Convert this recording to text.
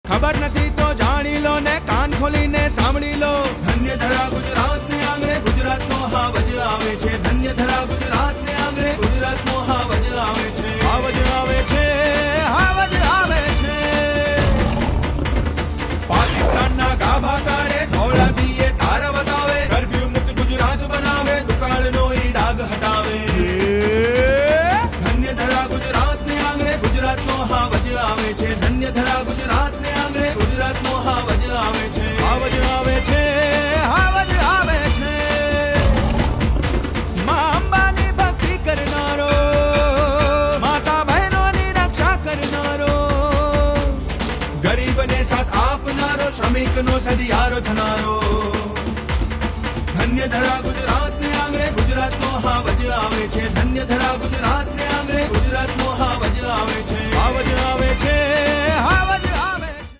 ખબર નથી તો જાણી લો ને કાન ખોલીને સાંભળી લો. ધન્ય ધરા ગુજરાતને આંગણે ગુજરાતનો હાવજ આવે છે. ધન્ય ધરા ગુજરાતને આંગણે ગુજરાતનો હાવજ આવે છે. હાવજ આવે છે, હાવજ આવે છે. પાકિસ્તાનના ગાભા કાઢે ધોળાજીએ તાર બતાવે. કર્ફ્યુ મુક્ત ગુજરાત બનાવે, દુકાળનો ઈ ડાઘ હટાવે. ધન્ય ધરા ગુજરાતને આંગણે ગુજરાતનો હાવજ આવે છે. ધન્ય ધરા ગુજરાતને આંગણે ગુજરાતનો હાવજ આવે છે. હાવજ આવે છે, હાવજ આવે છે. માં અંબાની ભક્તિ કરનારો, માતા બહેનોની રક્ષા કરનારો, ગરીબને સાથ આપનારો, શ્રમિકનો સદિયારો થનારો. ધન્ય ધરા ગુજરાતને આંગણે ગુજરાતનો હાવજ આવે છે. ધન્ય ધરા ગુજરાતને આંગણે ગુજરાતનો હાવજ આવે છે. હાવજ આવે છે, હાવજ